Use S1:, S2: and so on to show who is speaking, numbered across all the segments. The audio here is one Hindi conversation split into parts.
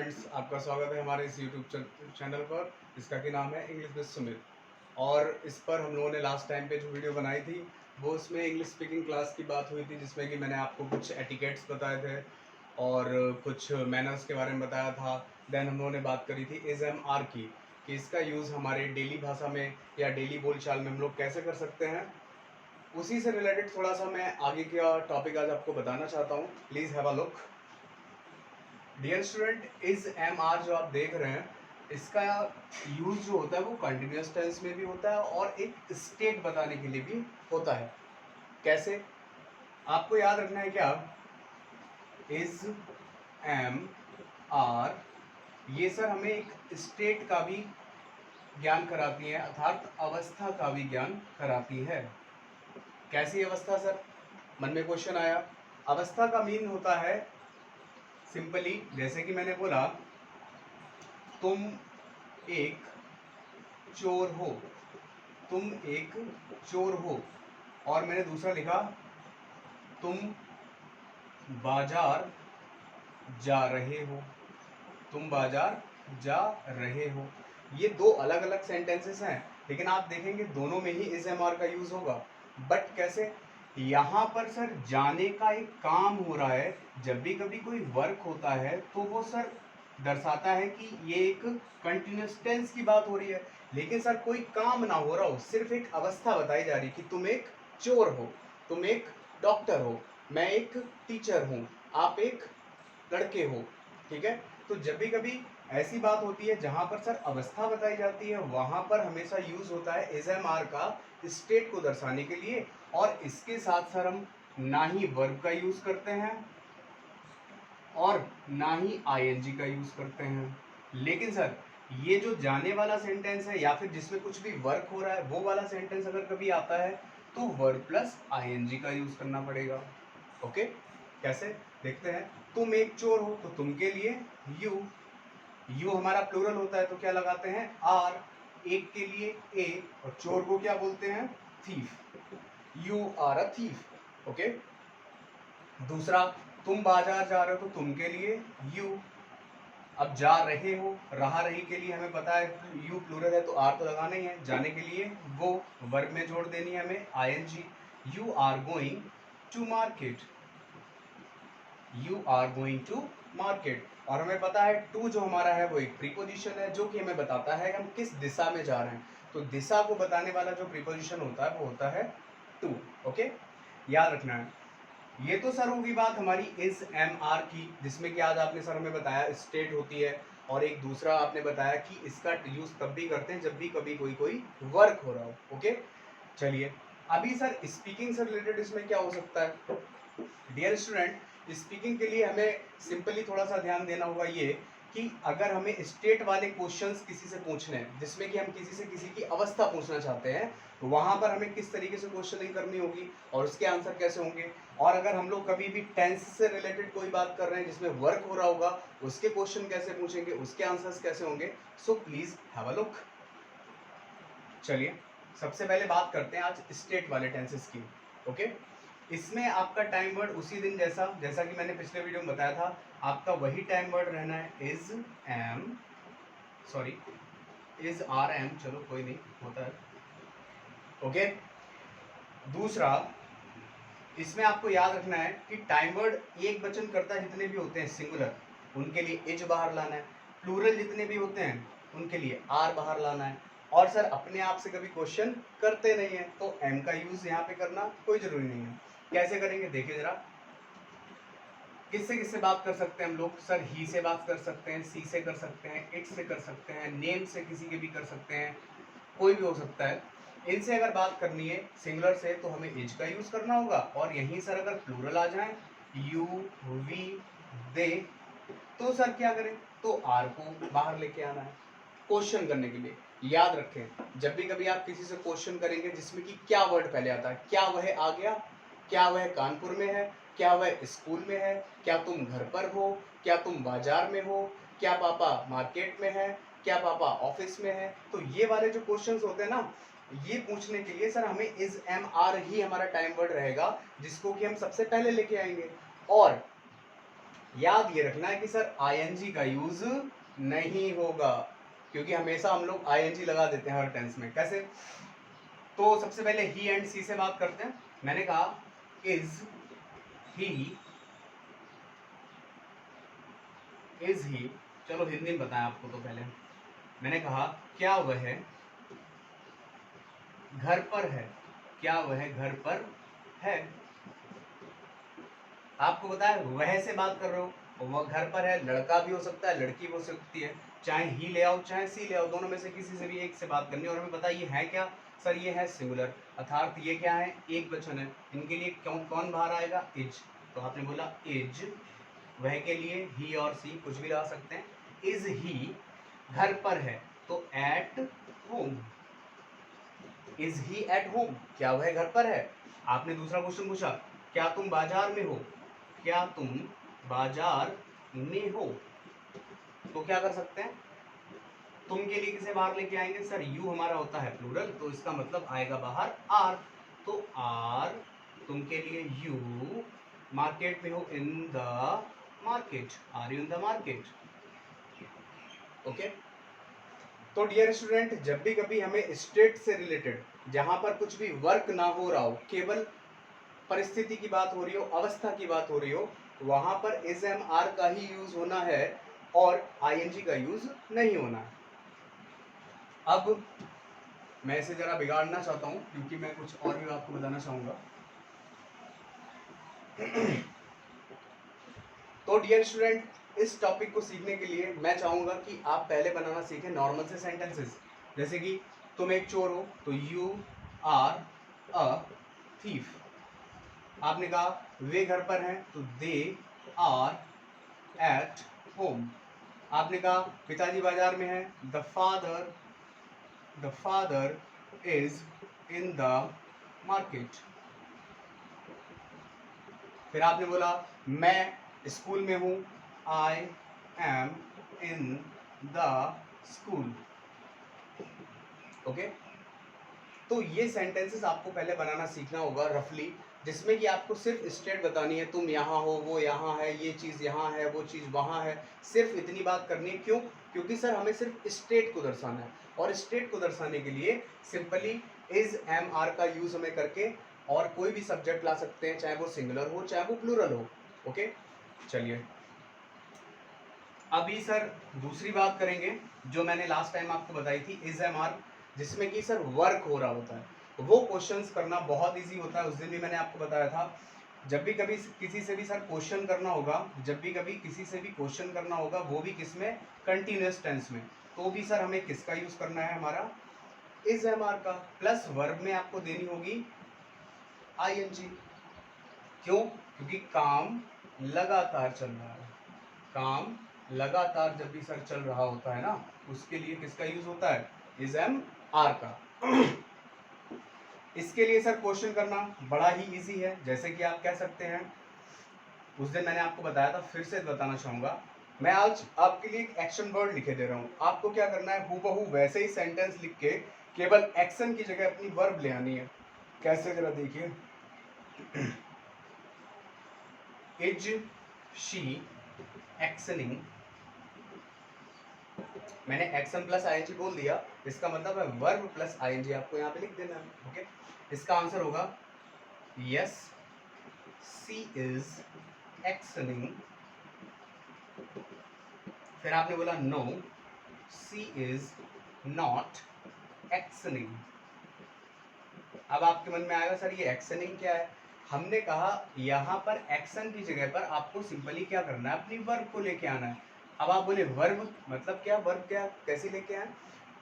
S1: फ्रेंड्स, आपका स्वागत है हमारे इस यूट्यूब चैनल पर, जिसका कि नाम है इंग्लिश विद सुमित। और इस पर हम लोगों ने लास्ट टाइम पे जो वीडियो बनाई थी वो उसमें इंग्लिश स्पीकिंग क्लास की बात हुई थी, जिसमें कि मैंने आपको कुछ एटिकेट्स बताए थे और कुछ मैनर्स के बारे में बताया था। देन हम लोगों ने बात करी थी इज़ एम आर की, कि इसका यूज़ हमारे डेली भाषा में या डेली बोलचाल में हम लोग कैसे कर सकते हैं। उसी से रिलेटेड थोड़ा सा मैं आगे का टॉपिक आज आपको बताना चाहता हूँ। Please have a look. Dear student, is am are जो आप देख रहे हैं, इसका यूज जो होता है वो कंटिन्यूस टेंस में भी होता है और एक स्टेट बताने के लिए भी होता है। कैसे? आपको याद रखना है क्या, इज एम आर ये सर हमें एक स्टेट का भी ज्ञान कराती है, अर्थात अवस्था का भी ज्ञान कराती है। कैसी अवस्था सर? मन में क्वेश्चन आया। अवस्था का मीन होता है सिंपली, जैसे कि मैंने बोला तुम एक चोर हो, तुम एक चोर हो, और मैंने दूसरा लिखा तुम बाजार जा रहे हो, तुम बाजार जा रहे हो। ये दो अलग अलग सेंटेंसेस हैं, लेकिन आप देखेंगे दोनों में ही इज एम आर का यूज होगा। बट कैसे? यहाँ पर सर जाने का एक काम हो रहा है। जब भी कभी कोई वर्क होता है तो वो सर दर्शाता है कि ये एक कंटिन्यूस टेंस की बात हो रही है, लेकिन सर कोई काम ना हो रहा हो, सिर्फ एक अवस्था बताई जा रही कि तुम एक चोर हो, तुम एक डॉक्टर हो, मैं एक टीचर हूँ, आप एक लड़के हो। ठीक है? तो जब भी कभी ऐसी बात होती है जहां पर सर अवस्था बताई जाती है, वहां पर हमेशा यूज होता है इज एम आर का स्टेट को दर्शाने के लिए। और इसके साथ सर हम ना ही वर्ब का यूज करते हैं और ना ही आईएनजी का यूज करते हैं। लेकिन सर ये जो जाने वाला सेंटेंस है या फिर जिसमें कुछ भी वर्क हो रहा है, वो वाला सेंटेंस अगर कभी आता है तो वर्ब प्लस आईएनजी का यूज करना पड़ेगा। ओके? कैसे? देखते हैं। तुम एक चोर हो तो तुम के लिए यू, यू हमारा प्लूरल होता है तो क्या लगाते हैं? आर। एक के लिए ए, और चोर को क्या बोलते हैं? Thief. You are a thief. Okay? दूसरा, तुम बाजार जा रहे हो तो तुम के लिए यू। अब जा रहे हो, रहा रही के लिए हमें पता है यू प्लूरल है तो आर तो लगाना ही है। जाने के लिए वो, वर्ब में जोड़ देनी है हमें ING. You are going to market, you are going to market. और हमें पता है टू जो हमारा है वो एक प्रीपोजिशन है, जो कि हमें बताता है हम किस दिशा में जा रहे हैं। तो दिशा को बताने वाला जो प्रीपोजिशन होता है वो होता है टू। ओके? याद रखना है। ये तो सर होगी बात हमारी इज एम आर की, जिसमें कि आज आपने सर हमें बताया स्टेट होती है, और एक दूसरा आपने बताया कि इसका यूज तब भी करते हैं जब भी कभी कोई वर्क हो रहा हो। ओके? चलिए, अभी सर स्पीकिंग से रिलेटेड इसमें क्या हो सकता है? डियर स्टूडेंट, स्पीकिंग के लिए हमें सिंपली थोड़ा सा ध्यान देना होगा ये, कि अगर हमें स्टेट वाले क्वेश्चंस किसी से पूछने हैं, जिसमें कि हम किसी से किसी की अवस्था पूछना चाहते हैं, तो वहां पर हमें किस तरीके से क्वेश्चनिंग करनी होगी और उसके आंसर कैसे होंगे। और अगर हम लोग कभी भी टेंस से रिलेटेड कोई बात कर रहे हैं जिसमें वर्क हो रहा होगा, उसके क्वेश्चन कैसे पूछेंगे, उसके आंसर्स कैसे होंगे। So please have a look. चलिए, सबसे पहले बात करते हैं आज स्टेट वाले टेंसेस की। ओके? इसमें आपका टाइम वर्ड उसी दिन जैसा कि मैंने पिछले वीडियो में बताया था, आपका वही टाइम वर्ड रहना है is am, sorry is are am, चलो कोई नहीं, होता है। ओके? दूसरा, इसमें आपको याद रखना है कि टाइम वर्ड एक वचन कर्ता जितने भी होते हैं सिंगुलर, उनके लिए इज बाहर लाना है। प्लूरल जितने भी होते हैं उनके लिए आर बाहर लाना है। और सर अपने आप से कभी क्वेश्चन करते नहीं है तो एम का यूज यहाँ पे करना कोई जरूरी नहीं है। कैसे करेंगे देखिए जरा। किससे किससे बात कर सकते हैं हम लोग? सर ही से बात कर सकते हैं, सी से कर सकते हैं, इट से कर सकते हैं, नेम से किसी के भी कर सकते हैं, कोई भी हो सकता है। इनसे अगर बात करनी है सिंगुलर से तो हमें इज का यूज करना होगा, और यहीं सर अगर प्लूरल आ जाए यू, वी, दे, तो सर क्या करें? तो आर को बाहर लेके आना है क्वेश्चन करने के लिए। याद रखें, जब भी कभी आप किसी से क्वेश्चन करेंगे जिसमें कि क्या वर्ड पहले आता है, क्या वह आ गया, क्या वह कानपुर में है, क्या वह स्कूल में है, क्या तुम घर पर हो, क्या तुम बाजार में हो, क्या पापा मार्केट में है, क्या पापा ऑफिस में है, तो ये वाले जो क्वेश्चंस होते हैं ना, ये पूछने के लिए सर हमें इज एम आर ही हमारा टाइम वर्ड रहेगा, जिसको कि हम सबसे पहले लेके आएंगे। और याद ये रखना है कि सर आईएनजी का यूज नहीं होगा, क्योंकि हमेशा हम लोग आईएनजी लगा देते हैं हर टेंस में। कैसे? तो सबसे पहले ही एंड सी से बात करते हैं। मैंने कहा इज ही, चलो हिंदी में बताएं आपको। तो पहले मैंने कहा क्या वह घर पर है, क्या वह घर पर है। आपको बताया वह से बात कर रहे हो, वह घर पर है, लड़का भी हो सकता है, लड़की भी हो सकती है, चाहे ही ले आओ चाहे सी ले आओ, दोनों में से किसी से भी एक से बात करनी है। और हमें पता ये है क्या सर, ये है सिंगुलर, अर्थात ये क्या है, एक वचन है। इनके लिए कौन बाहर आएगा, इज। तो आपने बोला इज, वह के लिए ही और सी कुछ भी लगा सकते हैं। इज ही घर पर है, तो at home. Is he eight home, क्या वह घर पर है। आपने दूसरा क्वेश्चन पूछा क्या तुम बाजार में हो, क्या तुम बाजार में हो, तो क्या कर सकते हैं, तुम के लिए किसे बाहर लेके आएंगे सर, यू हमारा होता है प्लूरल, तो इसका मतलब आएगा बाहर आर। तो आर, तुम के लिए यू, मार्केट में हो, in the market, are you in the market. Okay. तो डियर स्टूडेंट, जब भी कभी हमें स्टेट से रिलेटेड, जहां पर कुछ भी वर्क ना हो रहा हो, केवल परिस्थिति की बात हो रही हो, अवस्था की बात हो रही हो, वहां पर इज एम आर का ही यूज होना है और आईएनजी का यूज नहीं होना है। अब मैं इसे जरा बिगाड़ना चाहता हूं, क्योंकि मैं कुछ और भी आपको बताना चाहूंगा। तो डियर स्टूडेंट, इस टॉपिक को सीखने के लिए मैं चाहूंगा कि आप पहले बनाना सीखें नॉर्मल से सेंटेंसेस। जैसे कि तुम एक चोर हो, तो यू आर अ थीफ। आपने कहा वे घर पर हैं, तो दे आर एट होम। आपने कहा पिताजी बाजार में हैं, the father is in the market. फिर आपने बोला मैं स्कूल में हूं, I am in the school. Okay. तो ये सेंटेंसेस आपको पहले बनाना सीखना होगा रफली, जिसमें कि आपको सिर्फ स्टेट बतानी है, तुम यहाँ हो, वो यहाँ है, ये चीज़ यहाँ है, वो चीज़ वहाँ है, सिर्फ इतनी बात करनी है। क्यों? क्योंकि सर हमें सिर्फ स्टेट को दर्शाना है, और स्टेट को दर्शाने के लिए सिंपली इज एम आर का यूज हमें करके और कोई भी सब्जेक्ट ला सकते हैं, चाहे वो सिंगुलर हो चाहे वो प्लूरल हो। ओके, चलिए अभी सर दूसरी बात करेंगे, जो मैंने लास्ट टाइम आपको बताई थी, इज एम आर, जिसमें कि सर वर्क हो रहा होता है। वो क्वेश्चंस करना बहुत इजी होता है। उस दिन भी मैंने आपको बताया था, जब भी कभी किसी से भी सर क्वेश्चन करना होगा, जब भी कभी किसी से भी क्वेश्चन करना होगा, वो भी किस में, कंटिन्यूस टेंस में, तो भी सर हमें किसका यूज करना है, हमारा इज एम आर का, प्लस वर्ब में आपको देनी होगी आईएनजी। क्यों? क्योंकि काम लगातार चल रहा है, काम लगातार जब भी सर चल रहा होता है ना, उसके लिए किसका यूज होता है, इज एम आर का। इसके लिए सर क्वेश्चन करना बड़ा ही इजी है। जैसे कि आप कह सकते हैं, उस दिन मैंने आपको बताया था, फिर से बताना चाहूंगा, मैं आज आपके लिए एक एक्शन वर्ड लिखे दे रहा हूं। आपको क्या करना है, हूबहू वैसे ही सेंटेंस लिख के केवल एक्शन की जगह अपनी वर्ब ले आनी है। कैसे, जरा देखिए, इज शी एक्शनिंग, मैंने एक्शन प्लस आईएनजी बोल दिया, इसका मतलब है वर्ब प्लस आईएनजी आपको यहाँ पे लिख देना है। ओके, इसका आंसर होगा यस सी इज एक्शनिंग। फिर आपने बोला no C is not actioning. अब आपके मन में आएगा सर ये एक्शनिंग क्या है। हमने कहा यहाँ पर एक्शन की जगह पर आपको सिंपली क्या करना है, अपनी वर्ब को लेके आना है। अब आप बोले वर्ब मतलब क्या, वर्ब क्या, कैसे लेके आए।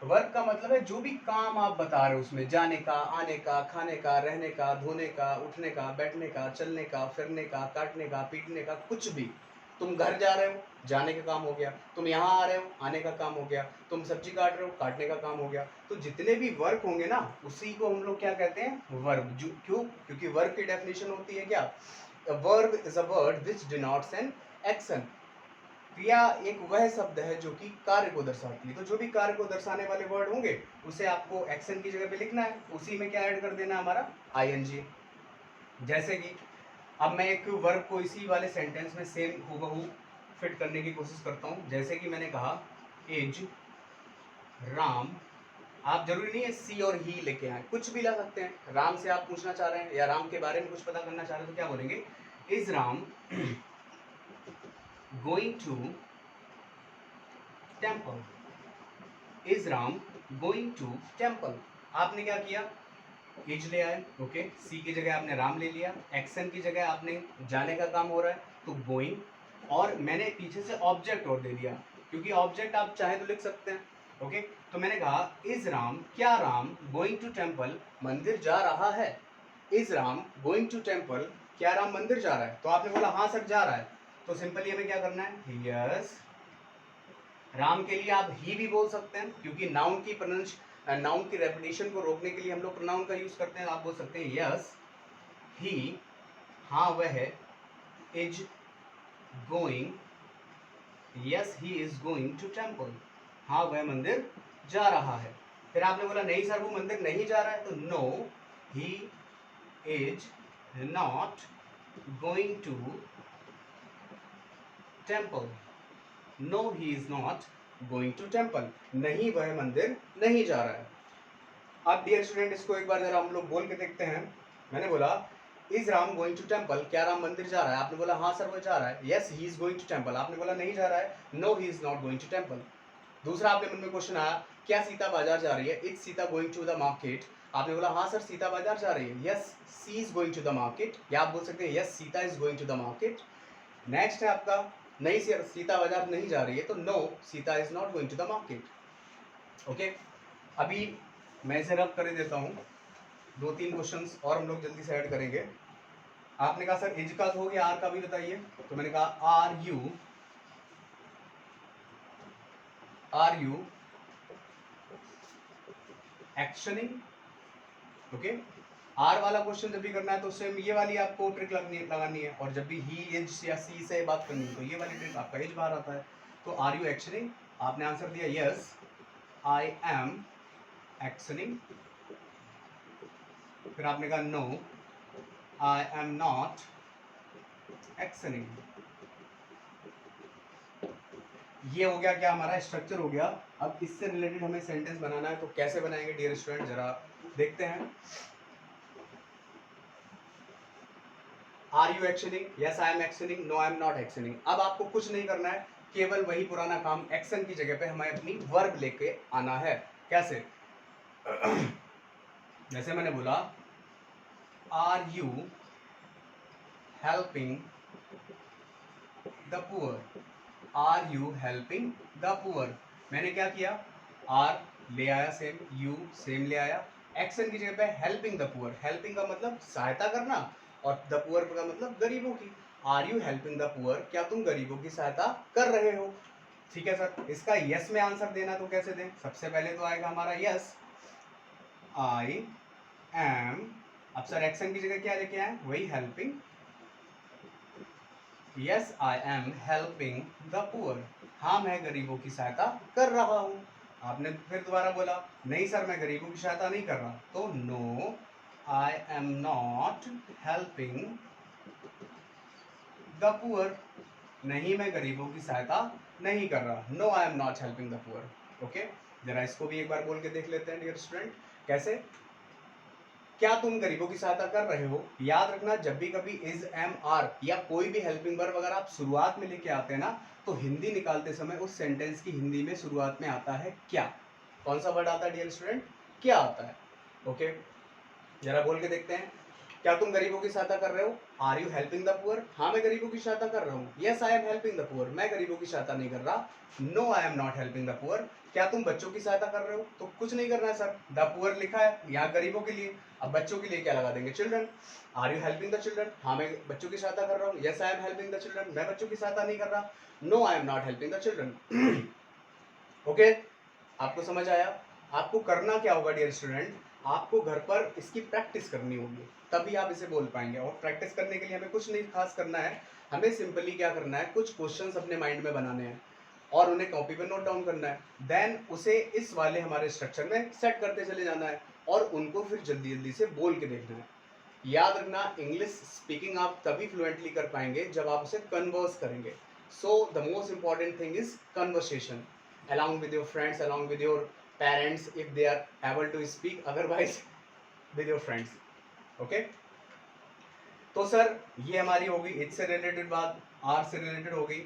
S1: वर्क का मतलब है जो भी काम आप बता रहे हो, उसमें जाने का, आने का, खाने का, रहने का, धोने का, उठने का, बैठने का, चलने का, फिरने का, काटने का, पीटने का, कुछ भी। तुम घर जा रहे हो, जाने का काम हो गया, तुम यहाँ आ रहे हो, आने का काम हो गया, तुम सब्जी काट रहे हो, काटने का काम हो गया। तो जितने भी वर्क होंगे ना, उसी को हम लोग क्या कहते हैं, वर्ब। क्यों? क्योंकि वर्ब की डेफिनेशन होती है क्या, verb is a word which denotes an action. क्रिया एक वह शब्द है जो कि कार्य को दर्शाती है। तो जो भी कार्य को दर्शाने वाले वर्ड होंगे, उसे आपको एक्शन की जगह पे लिखना है, उसी में क्या ऐड कर देना हमारा, आईएनजी। जैसे कि अब मैं एक वर्ब को इसी वाले सेंटेंस में सेम हूबहू फिट करने की कोशिश करता हूँ। जैसे कि मैंने कहा इज राम, आप जरूरी नहीं है सी और ही लेके आए, कुछ भी ला सकते हैं। राम से आप पूछना चाह रहे हैं या राम के बारे में कुछ पता करना चाह रहे हैं तो क्या बोलेंगे, is Ram going to temple, is Ram going to temple. आपने क्या किया, इज ले आए, ओके, सी की जगह आपने राम ले लिया, एक्शन की जगह आपने जाने का काम हो रहा है तो गोइंग, और मैंने पीछे से ऑब्जेक्ट और दे दिया, क्योंकि ऑब्जेक्ट आप चाहे तो लिख सकते हैं, ओके। तो मैंने कहा इज राम, क्या राम गोइंग टू टेम्पल, मंदिर जा रहा है, is Ram going to temple, क्या राम मंदिर जा रहा है। तो आपने बोला हाँ सर जा रहा है, तो सिंपली हमें क्या करना है, यस। राम के लिए आप ही भी बोल सकते हैं, क्योंकि नाउन की रेपिटेशन को रोकने के लिए हम लोग प्रोनाउन का यूज करते हैं। आप बोल सकते हैं यस ही, हाँ वह is going, yes he is going to temple, हाँ वह मंदिर जा रहा है। फिर आपने बोला नहीं सर वो मंदिर नहीं जा रहा है, तो no he is not going to temple, no he is not going to temple, नहीं वह मंदिर नहीं जा रहा है। अब डियर स्टूडेंट इसको एक बार जरा हम लोग बोल के देखते हैं। मैंने बोला is Ram going to temple, क्या राम मंदिर जा रहा है, आपने बोला हाँ सर वो जा रहा है, yes he is going to temple, आपने बोला नहीं जा रहा है, no he is not going to temple. दूसरा आपने मन में क्वेश्चन आया क्या सीता बाजार जा रही है, is Sita going to the market, आपने बोला हाँ सर सीता बाजार जा रही है, yes she is going to the market, या आप बोल सकते हैं yes Sita is going to the market. Next है आपका नहीं सर सीता बाजार नहीं जा रही है, तो no Sita is not going to the market, okay. अभी मैं इसे रब कर देता हूँ, 2-3 क्वेश्चंस और हम लोग जल्दी से ऐड करेंगे। आपने कहा सर इज का तो हो गया, आर का भी बताइए, तो मैंने कहा are you actioning, okay. Are वाला क्वेश्चन जब भी करना है तो सेम ये वाली आपको ट्रिक लगानी है, और जब भी ही इज या सी से बात करनी है तो ये वाली ट्रिक, आपका इज बाहर आता है। तो आर यू एक्शनिंग, आपने आंसर दिया यस आई एम एक्शनिंग, फिर आपने कहा no I am not actioning. ये हो गया क्या, हमारा स्ट्रक्चर हो गया। अब इससे रिलेटेड हमें सेंटेंस बनाना है, तो कैसे बनाएंगे डियर स्टूडेंट, जरा देखते हैं। Are you actioning, yes I am actioning, no I am not actioning. अब आपको कुछ नहीं करना है, केवल वही पुराना काम, एक्शन की जगह पे हमें अपनी वर्ब लेके आना है। कैसे, जैसे मैंने बोला are you helping the poor, are you helping the poor, मैंने क्या किया, आर ले आया सेम, यू सेम ले आया, एक्शन की जगह पे हेल्पिंग द पुअर, हेल्पिंग का मतलब सहायता करना और द पुअर का मतलब गरीबों की। Are you helping the poor, क्या तुम गरीबों की सहायता कर रहे हो। ठीक है सर, इसका यस में आंसर देना तो कैसे दें, सबसे पहले तो आएगा हमारा यस आई एम, अब सर एक्शन की जगह क्या लेके आए, वही helping, yes I am helping the poor, हाँ मैं गरीबों की सहायता कर रहा हूँ। आपने फिर दोबारा बोला नहीं सर मैं गरीबों की सहायता नहीं कर रहा, तो no I am not helping the poor, नहीं मैं गरीबों की सहायता नहीं कर रहा, no I am not helping the poor, okay. जरा इसको भी एक बार बोल के देख लेते हैं डियर स्टूडेंट, कैसे, क्या तुम गरीबों की सहायता कर रहे हो। याद रखना जब भी कभी इज एम आर या कोई भी हेल्पिंग वर्ब अगर आप शुरुआत में लेके आते हैं ना, तो हिंदी निकालते समय उस सेंटेंस की हिंदी में शुरुआत में आता है क्या, कौन सा वर्ड आता है डियर स्टूडेंट, क्या आता है, ओके। जरा बोल के देखते हैं, क्या तुम गरीबों की सहायता कर रहे हो, are you helping the poor, हाँ मैं गरीबों की सहायता कर रहा हूँ, yes I am helping the poor, मैं गरीबों की सहायता नहीं कर रहा, no I am not helping the poor, क्या तुम बच्चों की सहायता कर रहे हो, तो कुछ नहीं करना है सर, द पुअर लिखा है यहाँ गरीबों के लिए, अब बच्चों के लिए क्या लगा देंगे, children. Are you helping the children, हाँ मैं बच्चों की सहायता कर रहा हूँ, yes I am helping the children, मैं बच्चों की सहायता नहीं कर रहा, no I am not helping the children, okay. आपको समझ आया, आपको करना क्या होगा डियर स्टूडेंट, आपको घर पर इसकी प्रैक्टिस करनी होगी, तभी आप इसे बोल पाएंगे। और प्रैक्टिस करने के लिए हमें कुछ नहीं खास करना है, हमें सिंपली क्या करना है, कुछ क्वेश्चंस अपने माइंड में बनाने हैं और उन्हें कॉपी पे नोट डाउन करना है, देन उसे इस वाले हमारे स्ट्रक्चर में सेट करते चले जाना है और उनको फिर जल्दी जल्दी से बोल के देखना है। याद रखना इंग्लिश स्पीकिंग आप तभी फ्लुएंटली कर पाएंगे जब आप उसे कन्वर्स करेंगे। So the most important thing is conversation along with your friends, along with your parents if they are able to speak, otherwise with your friends. Okay, तो सर ये हमारी होगी इट से रिलेटेड बात, आर से रिलेटेड होगी।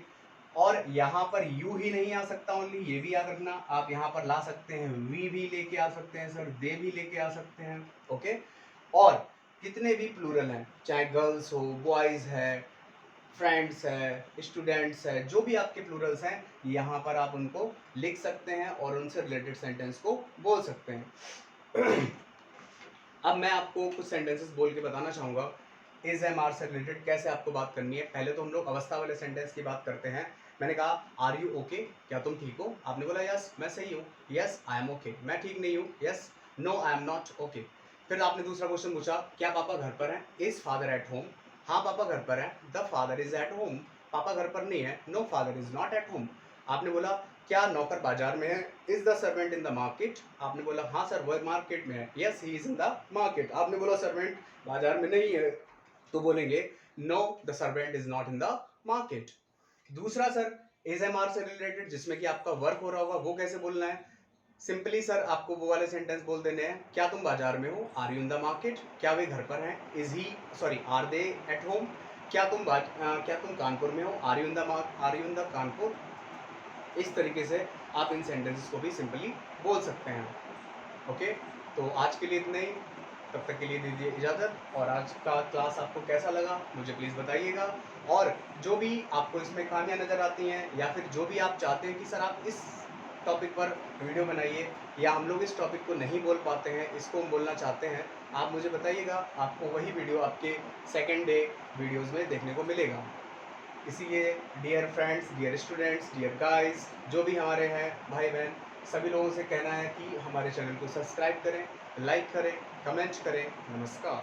S1: और यहाँ पर यू ही नहीं आ सकता ओनली, ये भी याद रखना, आप यहाँ पर ला सकते हैं वी भी लेके आ सकते हैं सर, दे भी लेके आ सकते हैं। ओके, और कितने भी प्लूरल हैं, चाहे गर्ल्स हो, बॉयज है, फ्रेंड्स है, स्टूडेंट्स है, जो भी आपके प्लूरल्स हैं यहाँ पर आप उनको लिख सकते हैं और उनसे रिलेटेड सेंटेंस को बोल सकते हैं। अब मैं आपको कुछ सेंटेंसेस बोल के बताना चाहूँगा इज एम आर से रिलेटेड कैसे आपको बात करनी है। पहले तो हम लोग अवस्था वाले सेंटेंस की बात करते हैं। मैंने कहा आर यू ओके, क्या तुम ठीक हो? आपने बोला यस मैं सही हूँ, यस आई एम ओके। मैं ठीक नहीं हूँ, yes no I am not okay. फिर आपने दूसरा क्वेश्चन पूछा क्या पापा घर पर हैं? Is father at home? हाँ पापा घर पर है, the father is at home. पापा घर पर नहीं है, no father is not at home. आपने बोला क्या नौकर बाजार में है? Is the servant in the market? आपने बोला हाँ सर वह मार्केट में है, yes he is in the market. आपने बोला सर्वेंट बाजार में नहीं है, तो बोलेंगे no the servant is not in the market. दूसरा सर इज एम आर से रिलेटेड जिसमें कि आपका वर्क हो रहा होगा, वो कैसे बोलना है? सिंपली सर आपको वो वाले सेंटेंस बोल देने हैं, क्या तुम बाजार में हो? Are you in the market? क्या वे घर पर हैं? Is he sorry are they at home? क्या तुम कानपुर में हो? Are you in the Kanpur? इस तरीके से आप इन सेंटेंसेस को भी सिंपली बोल सकते हैं। ओके, तो आज के लिए इतना ही, तब तक के लिए दीजिए इजाज़त। और आज का क्लास आपको कैसा लगा मुझे प्लीज़ बताइएगा। और जो भी आपको इसमें खामियां नज़र आती हैं या फिर जो भी आप चाहते हैं कि सर आप इस टॉपिक पर वीडियो बनाइए, या हम लोग इस टॉपिक को नहीं बोल पाते हैं, इसको हम बोलना चाहते हैं, आप मुझे बताइएगा। आपको वही वीडियो आपके सेकेंड डे वीडियोज़ में देखने को मिलेगा। इसीलिए dear friends, dear students, dear guys, जो भी हमारे हैं भाई बहन, सभी लोगों से कहना है कि हमारे चैनल को सब्सक्राइब करें, लाइक करें, कमेंट करें। नमस्कार।